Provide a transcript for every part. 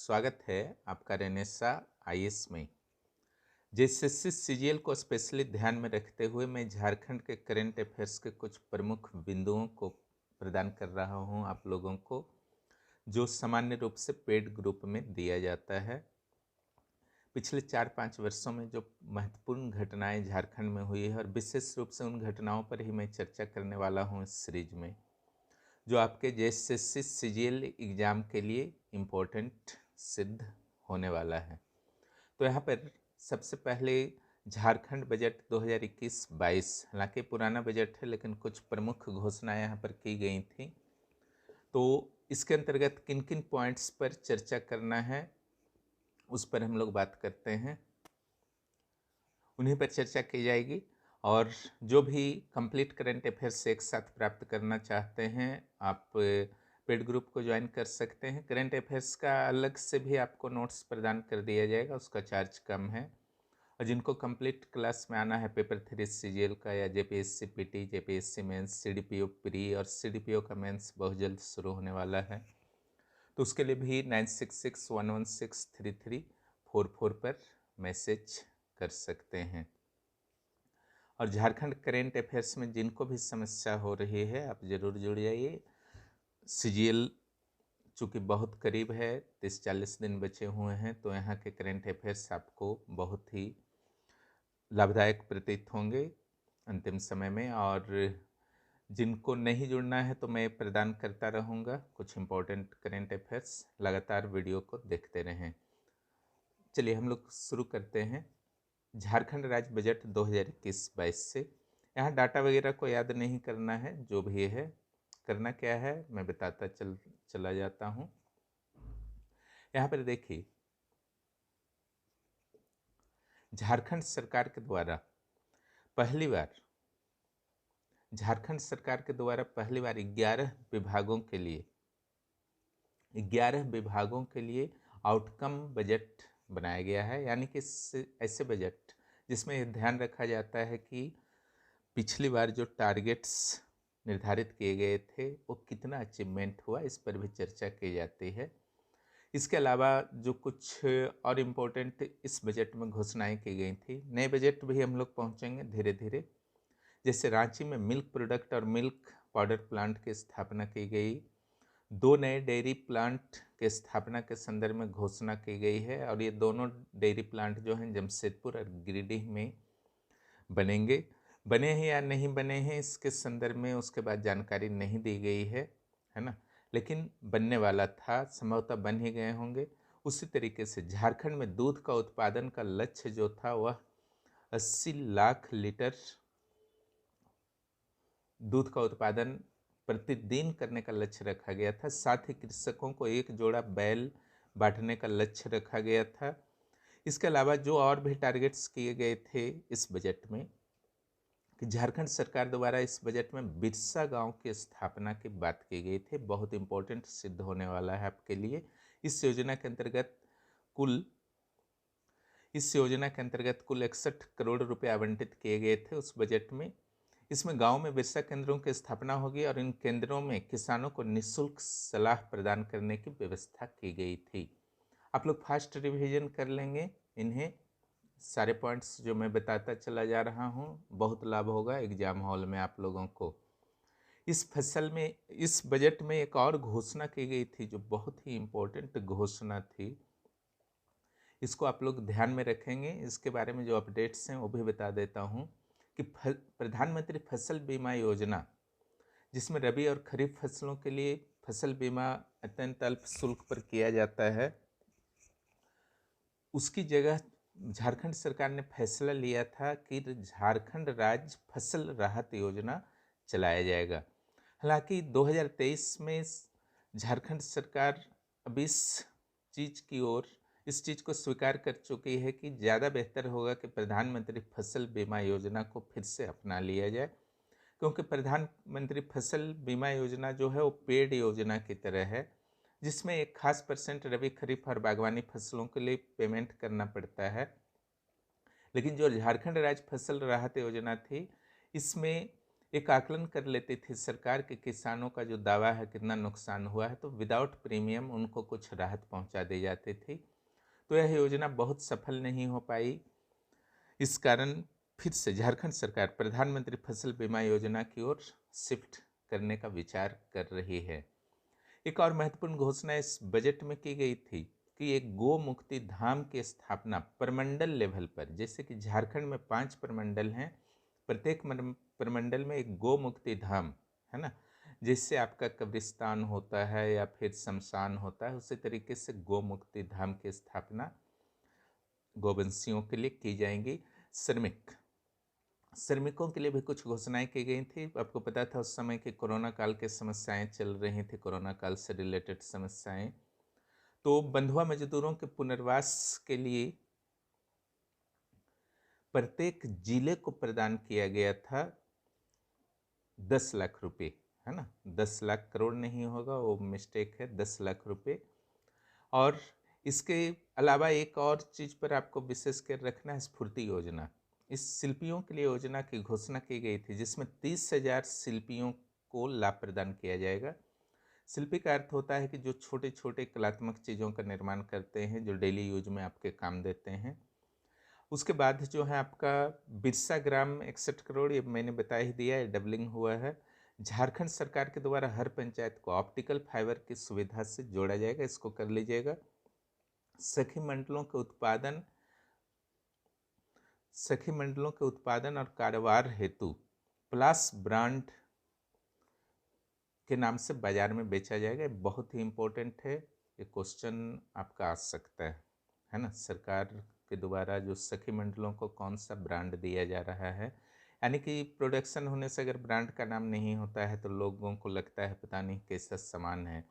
स्वागत है आपका रेनेसा आईएएस में। जेएसएससी सीजीएल को स्पेशली ध्यान में रखते हुए मैं झारखंड के करंट अफेयर्स के कुछ प्रमुख बिंदुओं को प्रदान कर रहा हूं आप लोगों को, जो सामान्य रूप से पेड ग्रुप में दिया जाता है। पिछले 4-5 वर्षों में जो महत्वपूर्ण घटनाएं झारखंड में हुई है और विशेष रूप से उन घटनाओं पर ही मैं चर्चा करने वाला हूं इस सीरीज में, जो आपके जेएसएससी सीजीएल एग्ज़ाम के लिए इम्पोर्टेंट सिद्ध होने वाला है। तो यहाँ पर सबसे पहले झारखंड बजट 2021-22, हालांकि पुराना बजट है लेकिन कुछ प्रमुख घोषणाएं यहाँ पर की गई थी। तो इसके अंतर्गत किन किन पॉइंट्स पर चर्चा करना है उस पर हम लोग बात करते हैं, उन्हीं पर चर्चा की जाएगी। और जो भी कंप्लीट करंट अफेयर्स एक साथ प्राप्त करना चाहते हैं, आप पेड ग्रुप को ज्वाइन कर सकते हैं। करंट अफेयर्स का अलग से भी आपको नोट्स प्रदान कर दिया जाएगा, उसका चार्ज कम है। और जिनको कंप्लीट क्लास में आना है पेपर 3 सीजीएल का या JPSC PT, JPSC mains, CDPO pre और सीडीपीओ का मेंस बहुत जल्द शुरू होने वाला है, तो उसके लिए भी 9661163344 पर मैसेज कर सकते हैं। और झारखंड करेंट अफेयर्स में जिनको भी समस्या हो रही है आप ज़रूर जुड़ जाइए। सीजीएल चूँकि बहुत करीब है, 30-40 दिन बचे हुए हैं, तो यहाँ के करेंट अफेयर्स आपको बहुत ही लाभदायक प्रतीत होंगे अंतिम समय में। और जिनको नहीं जुड़ना है तो मैं प्रदान करता रहूँगा कुछ इम्पोर्टेंट करेंट अफेयर्स, लगातार वीडियो को देखते रहें। चलिए हम लोग शुरू करते हैं झारखंड राज्य बजट 2021-22 से। यहाँ डाटा वगैरह को याद नहीं करना है, जो भी है करना क्या है मैं बताता चला जाता हूँ। यहाँ पर देखिए, झारखंड सरकार के द्वारा पहली बार 11 विभागों के लिए आउटकम बजट बनाया गया है। यानी कि ऐसे बजट जिसमें यह ध्यान रखा जाता है कि पिछली बार जो टारगेट्स निर्धारित किए गए थे वो कितना अचीवमेंट हुआ, इस पर भी चर्चा की जाती है। इसके अलावा जो कुछ और इम्पोर्टेंट इस बजट में घोषणाएं की गई थी, नए बजट भी हम लोग पहुंचेंगे धीरे धीरे। जैसे रांची में मिल्क प्रोडक्ट और मिल्क पाउडर प्लांट की स्थापना की गई, 2 नए डेयरी प्लांट के स्थापना के संदर्भ में घोषणा की गई है। और ये दोनों डेयरी प्लांट जो हैं जमशेदपुर और गिरिडीह में बनेंगे। बने हैं या नहीं बने हैं इसके संदर्भ में उसके बाद जानकारी नहीं दी गई है ना, लेकिन बनने वाला था, संभवतः बन ही गए होंगे। उसी तरीके से झारखंड में दूध का उत्पादन का लक्ष्य जो था वह 80 लाख लीटर दूध का उत्पादन प्रतिदिन करने का लक्ष्य रखा गया था। साथ ही कृषकों को 1 जोड़ा बैल बांटने का लक्ष्य रखा गया था। इसके अलावा जो और भी टारगेट्स किए गए थे इस बजट में, कि झारखंड सरकार द्वारा इस बजट में बिरसा गांव की स्थापना की बात की गई थी, बहुत इंपॉर्टेंट सिद्ध होने वाला है आपके लिए। इस योजना के अंतर्गत कुल 61 करोड़ रुपए आवंटित किए गए थे उस बजट में। इसमें गांव में बिरसा केंद्रों की स्थापना होगी और इन केंद्रों में किसानों को निःशुल्क सलाह प्रदान करने की व्यवस्था की गई थी। आप लोग फास्ट रिवीजन कर लेंगे इन्हें, सारे पॉइंट्स जो मैं बताता चला जा रहा हूँ, बहुत लाभ होगा एग्जाम हॉल में आप लोगों को। इस बजट में एक और घोषणा की गई थी जो बहुत ही इम्पोर्टेंट घोषणा थी, इसको आप लोग ध्यान में रखेंगे। इसके बारे में जो अपडेट्स हैं वो भी बता देता हूँ कि प्रधानमंत्री फसल बीमा योजना, जिसमें रबी और खरीफ फसलों के लिए फसल बीमा अत्यंत अल्प शुल्क पर किया जाता है, उसकी जगह झारखंड सरकार ने फैसला लिया था कि झारखंड राज्य फसल राहत योजना चलाया जाएगा। हालांकि 2023 में झारखंड सरकार अब इस चीज़ को स्वीकार कर चुकी है कि ज़्यादा बेहतर होगा कि प्रधानमंत्री फसल बीमा योजना को फिर से अपना लिया जाए, क्योंकि प्रधानमंत्री फसल बीमा योजना जो है वो पेड योजना की तरह है, जिसमें एक खास % रबी खरीफ और बागवानी फसलों के लिए पेमेंट करना पड़ता है। लेकिन जो झारखंड राज्य फसल राहत योजना थी, इसमें एक आकलन कर लेती थी सरकार कि किसानों का जो दावा है कितना नुकसान हुआ है, तो विदाउट प्रीमियम उनको कुछ राहत पहुंचा दी जाती थी। तो यह योजना बहुत सफल नहीं हो पाई। इस कारण फिर से झारखंड सरकार प्रधानमंत्री फसल बीमा योजना की ओर शिफ्ट करने का विचार कर रही है। एक और महत्वपूर्ण घोषणा इस बजट में की गई थी कि एक गो मुक्ति धाम की स्थापना प्रमंडल लेवल पर, जैसे कि झारखंड में 5 प्रमंडल हैं, प्रत्येक प्रमंडल में एक गो मुक्ति धाम है ना, जिससे आपका कब्रिस्तान होता है या फिर शमशान होता है, उसी तरीके से गो मुक्ति धाम की स्थापना गोवंशियों के लिए की जाएंगी। श्रमिकों के लिए भी कुछ घोषणाएं की गई थी। आपको पता था उस समय की कोरोना काल की समस्याएं चल रही थी, कोरोना काल से रिलेटेड समस्याएं। तो बंधुआ मजदूरों के पुनर्वास के लिए प्रत्येक जिले को प्रदान किया गया था 10 लाख रुपए, है ना, 10 लाख करोड़ नहीं होगा, वो मिस्टेक है, 10 लाख रुपए। और इसके अलावा एक और चीज पर आपको विशेष कर रखना है, स्फूर्ति योजना। इस शिल्पियों के लिए योजना की घोषणा की गई थी, जिसमें 30,000 शिल्पियों को लाभ प्रदान किया जाएगा। शिल्पी का अर्थ होता है कि जो छोटे छोटे कलात्मक चीज़ों का निर्माण करते हैं, जो डेली यूज में आपके काम देते हैं। उसके बाद जो है आपका बिरसा ग्राम 61 करोड़, ये मैंने बता ही दिया है, डबलिंग हुआ है। झारखंड सरकार के द्वारा हर पंचायत को ऑप्टिकल फाइबर की सुविधा से जोड़ा जाएगा, इसको कर लीजिएगा। सखी मंडलों के उत्पादन और कारोबार हेतु प्लास ब्रांड के नाम से बाजार में बेचा जाएगा। बहुत ही इंपॉर्टेंट है, ये क्वेश्चन आपका आ सकता है ना। सरकार के द्वारा जो सखी मंडलों को कौन सा ब्रांड दिया जा रहा है, यानी कि प्रोडक्शन होने से अगर ब्रांड का नाम नहीं होता है तो लोगों को लगता है पता नहीं कैसा सामान है।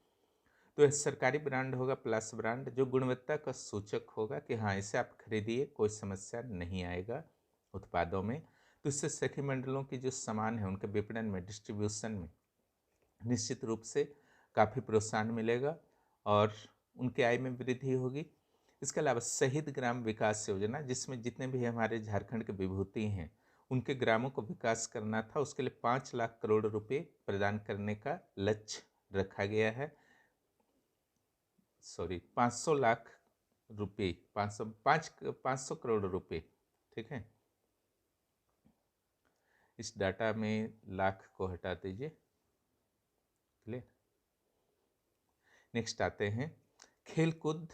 तो यह सरकारी ब्रांड होगा, प्लस ब्रांड, जो गुणवत्ता का सूचक होगा कि हाँ इसे आप खरीदिए, कोई समस्या नहीं आएगा उत्पादों में। तो इससे सखी मंडलों की जो सामान है उनके विपणन में, डिस्ट्रीब्यूशन में निश्चित रूप से काफ़ी प्रोत्साहन मिलेगा और उनके आय में वृद्धि होगी। इसके अलावा शहीद ग्राम विकास योजना, जिसमें जितने भी हमारे झारखंड के विभूति हैं उनके ग्रामों को विकास करना था, उसके लिए 5 लाख करोड़ रुपए प्रदान करने का लक्ष्य रखा गया है। 500 लाख रुपए, 500 करोड़ रुपए, ठीक है। इस डाटा में लाख को हटा दीजिए, क्लियर। नेक्स्ट आते हैं खेलकूद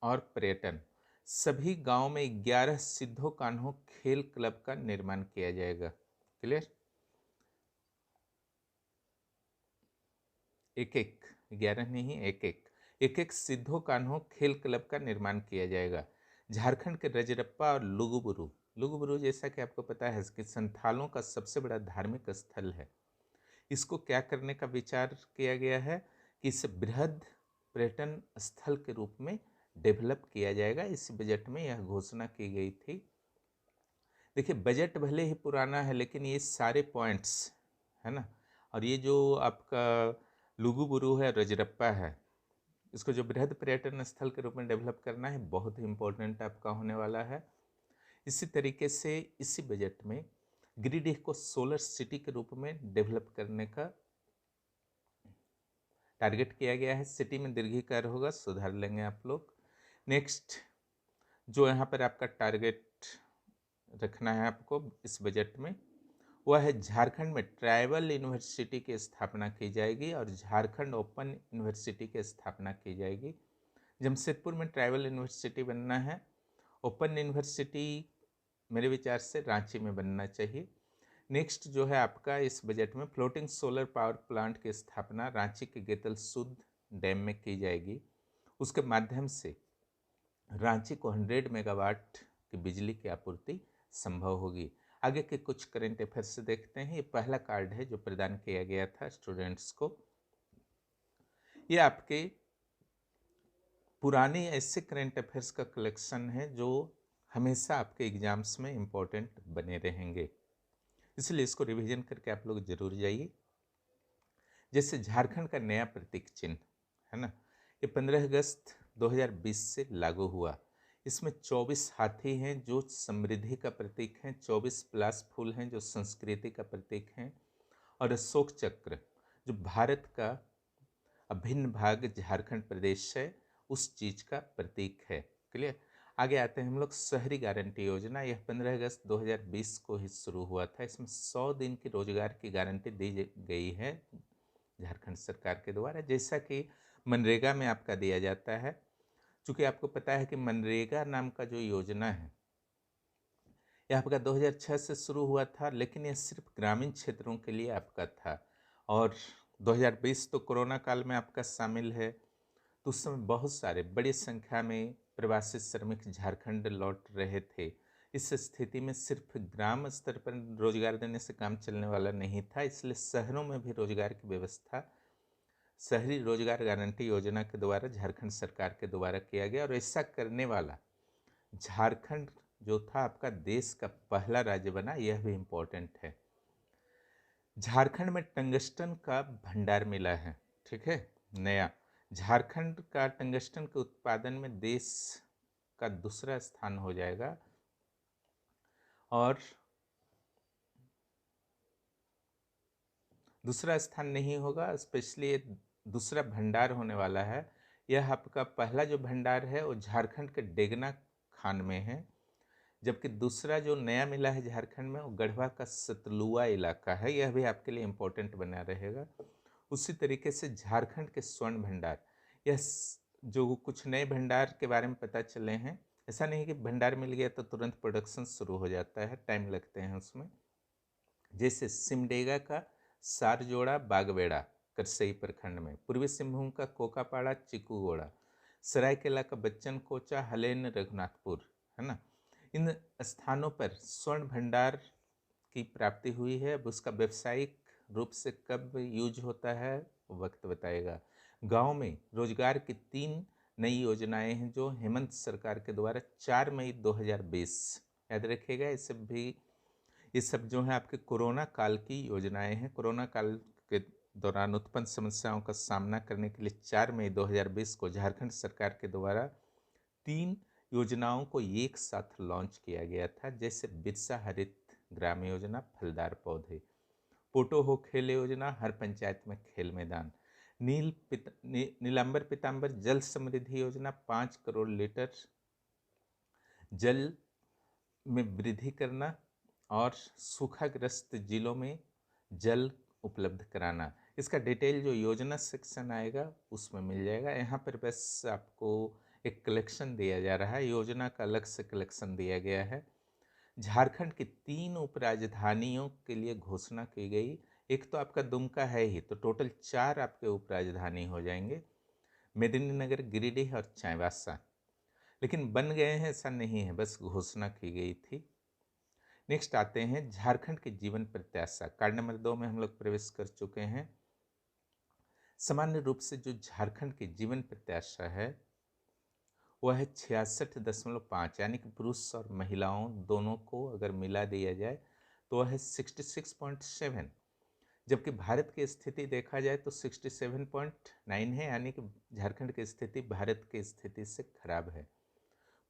और पर्यटन। सभी गांव में 11 सिद्धो कान्हो खेल क्लब का निर्माण किया जाएगा, क्लियर। एक 11 नहीं, एक सिद्धो कान्हो खेल क्लब का निर्माण किया जाएगा। झारखंड के रजरप्पा और लुगुबुरु जैसा कि आपको पता है कि संथालों का सबसे बड़ा धार्मिक स्थल है। इसको क्या करने का विचार किया गया है कि इसे बृहद पर्यटन स्थल के रूप में डेवलप किया जाएगा। इस बजट में यह घोषणा की गई थी। देखिए बजट भले ही पुराना है लेकिन ये सारे पॉइंट्स है ना, और ये जो आपका लुगुबुरु है, रजरप्पा है, इसको जो बृहद पर्यटन स्थल के रूप में डेवलप करना है, बहुत ही इंपॉर्टेंट आपका होने वाला है। इसी तरीके से इसी बजट में गिरिडीह को सोलर सिटी के रूप में डेवलप करने का टारगेट किया गया है। सिटी में दीर्घीकार होगा, सुधार लेंगे आप लोग। नेक्स्ट जो यहाँ पर आपका टारगेट रखना है आपको इस बजट में, वह है झारखंड में ट्राइबल यूनिवर्सिटी की स्थापना की जाएगी और झारखंड ओपन यूनिवर्सिटी की स्थापना की जाएगी। जमशेदपुर में ट्राइबल यूनिवर्सिटी बनना है। ओपन यूनिवर्सिटी मेरे विचार से रांची में बनना चाहिए। नेक्स्ट जो है आपका इस बजट में फ्लोटिंग सोलर पावर प्लांट की स्थापना रांची के गेतल सूद डैम में की जाएगी। उसके माध्यम से रांची को 100 मेगावाट की बिजली की आपूर्ति संभव होगी। आगे के कुछ करेंट अफेयर्स से देखते हैं। ये पहला कार्ड है जो प्रदान किया गया था स्टूडेंट्स को। ये आपके पुराने ऐसे करेंट अफेयर्स का कलेक्शन है जो हमेशा आपके एग्जाम्स में इम्पोर्टेंट बने रहेंगे, इसलिए इसको रिवीजन करके आप लोग जरूर जाइए। जैसे झारखंड का नया प्रतीक चिन्ह है ना, ये 15 अगस्त 2020 से लागू हुआ। इसमें 24 हाथी हैं जो समृद्धि का प्रतीक हैं, 24 पलाश फूल हैं जो संस्कृति का प्रतीक हैं, और अशोक चक्र जो भारत का अभिन्न भाग झारखंड प्रदेश है उस चीज का प्रतीक है। क्लियर। आगे आते हैं हम लोग शहरी गारंटी योजना। यह 15 अगस्त 2020 को ही शुरू हुआ था। इसमें 100 दिन की रोजगार की गारंटी दी गई है झारखंड सरकार के द्वारा, जैसा कि मनरेगा में आपका दिया जाता है। चूंकि आपको पता है कि मनरेगा नाम का जो योजना है यह आपका 2006 से शुरू हुआ था, लेकिन यह सिर्फ ग्रामीण क्षेत्रों के लिए आपका था, और 2020 तो कोरोना काल में आपका शामिल है। तो उस समय बहुत सारे बड़ी संख्या में प्रवासी श्रमिक झारखंड लौट रहे थे। इस स्थिति में सिर्फ ग्राम स्तर पर रोजगार देने से काम चलने वाला नहीं था, इसलिए शहरों में भी रोजगार की व्यवस्था शहरी रोजगार गारंटी योजना के द्वारा झारखंड सरकार के द्वारा किया गया। और ऐसा करने वाला झारखंड जो था आपका देश का पहला राज्य बना, यह भी इम्पोर्टेंट है। झारखंड में टंगस्टन का भंडार मिला है, ठीक है, नया। झारखंड का टंगस्टन के उत्पादन में देश का दूसरा स्थान हो जाएगा, और दूसरा स्थान नहीं होगा, स्पेशली दूसरा भंडार होने वाला है। यह आपका पहला जो भंडार है वो झारखंड के डेगना खान में है, जबकि दूसरा जो नया मिला है झारखंड में वो गढ़वा का सतलुआ इलाका है। यह भी आपके लिए इम्पोर्टेंट बना रहेगा। उसी तरीके से झारखंड के स्वर्ण भंडार, यह जो कुछ नए भंडार के बारे में पता चले हैं, ऐसा नहीं कि भंडार मिल गया तो तुरंत प्रोडक्शन शुरू हो जाता है, टाइम लगते हैं उसमें। जैसे सिमडेगा का सारजोड़ा बागबेड़ा करसई प्रखंड में, पूर्वी सिंहभूम का कोकापाड़ा चिकूगोड़ा, सरायकेला का बच्चन कोचा हलेन रघुनाथपुर, है ना। इन स्थानों पर स्वर्ण भंडार की प्राप्ति हुई है। अब उसका व्यावसायिक रूप से कब यूज होता है वक्त बताएगा। गांव में रोजगार की 3 नई योजनाएं हैं जो हेमंत सरकार के द्वारा 4 मई 2020, याद रखिएगा। ये सब जो है आपके कोरोना काल की योजनाएं हैं। कोरोना काल के दौरान उत्पन्न समस्याओं का सामना करने के लिए 4 मई 2020 को झारखंड सरकार के द्वारा 3 योजनाओं को एक साथ लॉन्च किया गया था, जैसे बिरसा हरित ग्राम योजना फलदार पौधे, पोटो हो खेल योजना हर पंचायत में खेल मैदान, नीलांबर पीतांबर जल समृद्धि योजना 5 करोड़ लीटर जल में वृद्धि करना, और सूखाग्रस्त जिलों में जल उपलब्ध कराना। इसका डिटेल जो योजना सेक्शन आएगा उसमें मिल जाएगा। यहाँ पर बस आपको एक कलेक्शन दिया जा रहा है, योजना का अलग से कलेक्शन दिया गया है। झारखंड की 3 उपराजधानियों के लिए घोषणा की गई। एक तो आपका दुमका है ही, तो टोटल 4 आपके उपराजधानी हो जाएंगे, मेदिनीनगर, गिरिडीह और चाईबासा। लेकिन बन गए हैं ऐसा नहीं है, बस घोषणा की गई थी। नेक्स्ट आते हैं झारखंड के जीवन प्रत्याशा। कार्ड नंबर 2 में हम लोग प्रवेश कर चुके हैं। सामान्य रूप से जो झारखंड की जीवन प्रत्याशा है वह है 66.5, यानी कि पुरुष और महिलाओं दोनों को अगर मिला दिया जाए तो वह है 66.7, जबकि भारत की स्थिति देखा जाए तो 67.9 है, यानी कि झारखंड की स्थिति भारत की स्थिति से खराब है।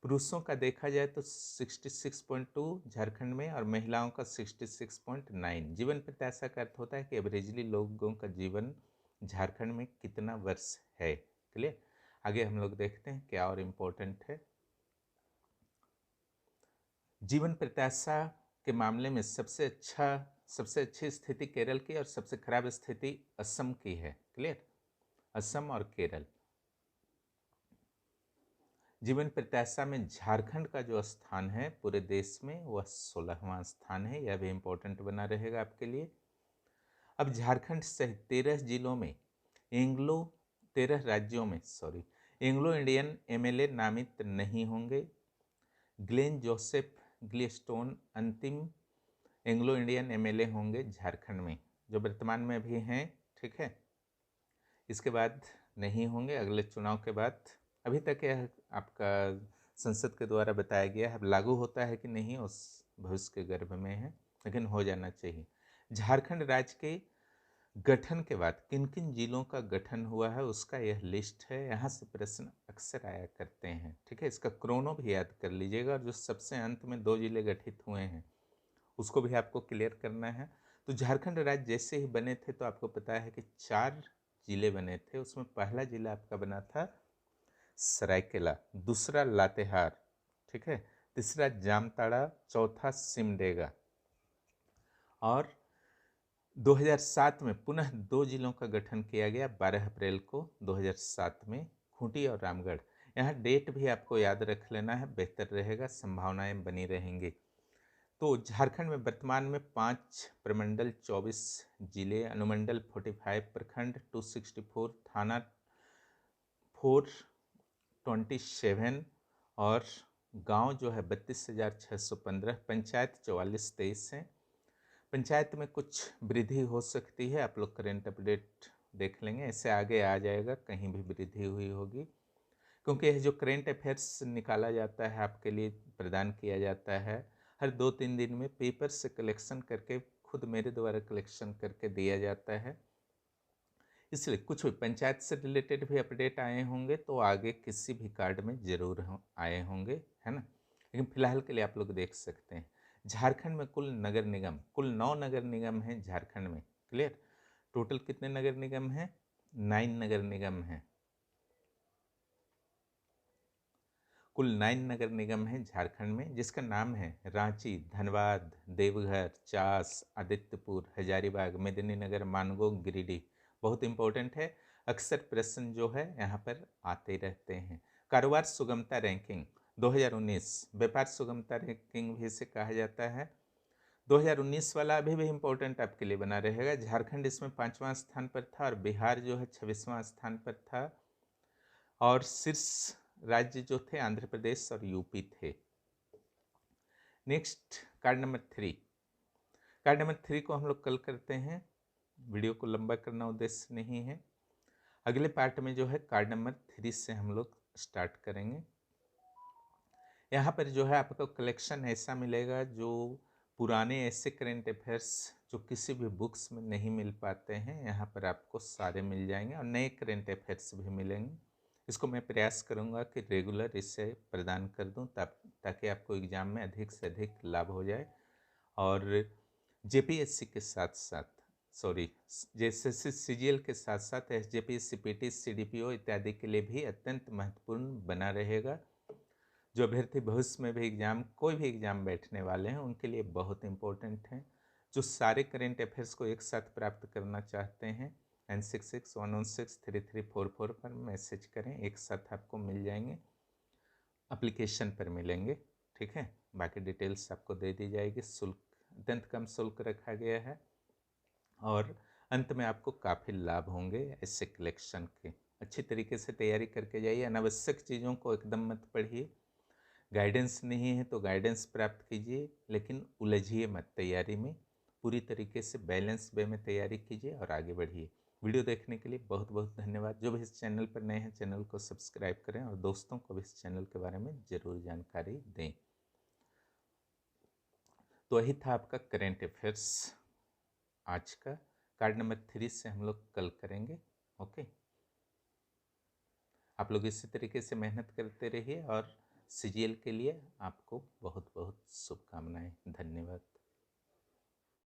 पुरुषों का देखा जाए तो 66.2 झारखंड में, और महिलाओं का 66.9। जीवन प्रत्याशा का अर्थ होता है कि एवरेजली लोगों का जीवन झारखंड में कितना वर्ष है। क्लियर। आगे हम लोग देखते हैं क्या और इम्पोर्टेंट है। जीवन प्रत्याशा के मामले में सबसे अच्छी स्थिति केरल की और सबसे खराब स्थिति असम की है। क्लियर। असम और केरल। जीवन प्रत्याशा में झारखंड का जो स्थान है पूरे देश में वह 16वां स्थान है। यह भी इम्पोर्टेंट बना रहेगा आपके लिए। अब झारखंड सहित 13 राज्यों में एंग्लो इंडियन एमएलए नामित नहीं होंगे। ग्लेन जोसेफ ग्लिस्टोन अंतिम एंग्लो इंडियन एमएलए होंगे झारखंड में, जो वर्तमान में भी हैं, ठीक है। इसके बाद नहीं होंगे अगले चुनाव के बाद। अभी तक यह आपका संसद के द्वारा बताया गया है, अब लागू होता है कि नहीं उस भविष्य के गर्भ में है, लेकिन हो जाना चाहिए। झारखंड राज्य के गठन के बाद किन किन जिलों का गठन हुआ है उसका यह लिस्ट है। यहाँ से प्रश्न अक्सर आया करते हैं, ठीक है। इसका क्रोनो भी याद कर लीजिएगा, और जो सबसे अंत में 2 जिले गठित हुए हैं उसको भी आपको क्लियर करना है। तो झारखंड राज्य जैसे ही बने थे तो आपको पता है कि 4 जिले बने थे। उसमें पहला जिला आपका बना था सरायकेला, दूसरा लातेहार, ठीक है, तीसरा जामताड़ा, चौथा सिमडेगा। और 2007 में पुनः 2 जिलों का गठन किया गया 12 अप्रैल को 2007 में, खूंटी और रामगढ़। यहाँ डेट भी आपको याद रख लेना है, बेहतर रहेगा, संभावनाएं बनी रहेंगी। तो झारखंड में वर्तमान में 5 प्रमंडल, 24 जिले, अनुमंडल 45, प्रखंड 264, थाना 427 और गांव जो है 32,615, पंचायत 4423 हैं। पंचायत में कुछ वृद्धि हो सकती है, आप लोग करेंट अपडेट देख लेंगे, ऐसे आगे आ जाएगा कहीं भी वृद्धि हुई होगी, क्योंकि यह जो करेंट अफेयर्स निकाला जाता है आपके लिए प्रदान किया जाता है हर 2-3 दिन में, पेपर से कलेक्शन करके खुद मेरे द्वारा कलेक्शन करके दिया जाता है। इसलिए कुछ भी पंचायत से रिलेटेड भी अपडेट आए होंगे तो आगे किसी भी कार्ड में जरूर आए होंगे, है ना। लेकिन फिलहाल के लिए आप लोग देख सकते हैं झारखंड में कुल नगर निगम, कुल 9 नगर निगम हैं झारखंड में, क्लियर। टोटल कितने नगर निगम हैं? 9 नगर निगम हैं, कुल 9 नगर निगम हैं झारखंड में, जिसका नाम है रांची, धनबाद, देवघर, चास, आदित्यपुर, हजारीबाग, मेदिनीनगर, मानगो, गिरिडीह। बहुत इंपॉर्टेंट है, अक्सर प्रश्न जो है यहाँ पर आते रहते हैं। कारोबार सुगमता रैंकिंग 2019, व्यापार सुगमता रैंकिंग भी इसे कहा जाता है। 2019 वाला अभी भी इम्पोर्टेंट आपके लिए बना रहेगा। झारखंड इसमें 5वां स्थान पर था और बिहार जो है 26वां स्थान पर था, और शीर्ष राज्य जो थे आंध्र प्रदेश और यूपी थे। Next card number 3, card number 3 को हम लोग कल करते हैं, वीडियो को लंबा करना उद्देश्य नहीं है। अगले पार्ट में जो है कार्ड नंबर 3 से हम लोग स्टार्ट करेंगे। यहाँ पर जो है आपको कलेक्शन ऐसा मिलेगा जो पुराने ऐसे करेंट अफेयर्स जो किसी भी बुक्स में नहीं मिल पाते हैं, यहाँ पर आपको सारे मिल जाएंगे, और नए करेंट अफेयर्स भी मिलेंगे। इसको मैं प्रयास करूँगा कि रेगुलर इसे प्रदान कर दूँ ताकि आपको एग्ज़ाम में अधिक से अधिक लाभ हो जाए। और जेपीएससी के साथ साथ, सॉरी, जेएसएससी सीजीएल के साथ साथ एसजेपीएससी, पीटी, सीडीपीओ इत्यादि के लिए भी अत्यंत महत्वपूर्ण बना रहेगा। जो अभ्यर्थी भविष्य में भी एग्जाम, कोई भी एग्जाम बैठने वाले हैं, उनके लिए बहुत इंपॉर्टेंट है। जो सारे करेंट अफेयर्स को एक साथ प्राप्त करना चाहते हैं, 9661163344 पर मैसेज करें, एक साथ आपको मिल जाएंगे, एप्लीकेशन पर मिलेंगे, ठीक है। बाकी डिटेल्स आपको दे दी जाएगी। शुल्क अत्यंत कम शुल्क रखा गया है, और अंत में आपको काफ़ी लाभ होंगे ऐसे कलेक्शन के। अच्छी तरीके से तैयारी करके जाइए, अनावश्यक चीज़ों को एकदम मत पढ़िए। गाइडेंस नहीं है तो गाइडेंस प्राप्त कीजिए, लेकिन उलझिए मत तैयारी में, पूरी तरीके से बैलेंस वे में तैयारी कीजिए और आगे बढ़िए। वीडियो देखने के लिए बहुत बहुत धन्यवाद। जो भी इस चैनल पर नए हैं चैनल को सब्सक्राइब करें और दोस्तों को भी इस चैनल के बारे में ज़रूर जानकारी दें। तो यही था आपका करेंट अफेयर्स आज का। कार्ड नंबर 3 से हम लोग कल करेंगे, ओके। आप लोग इसी तरीके से मेहनत करते रहिए, और सीजीएल के लिए आपको बहुत बहुत शुभकामनाएं। धन्यवाद।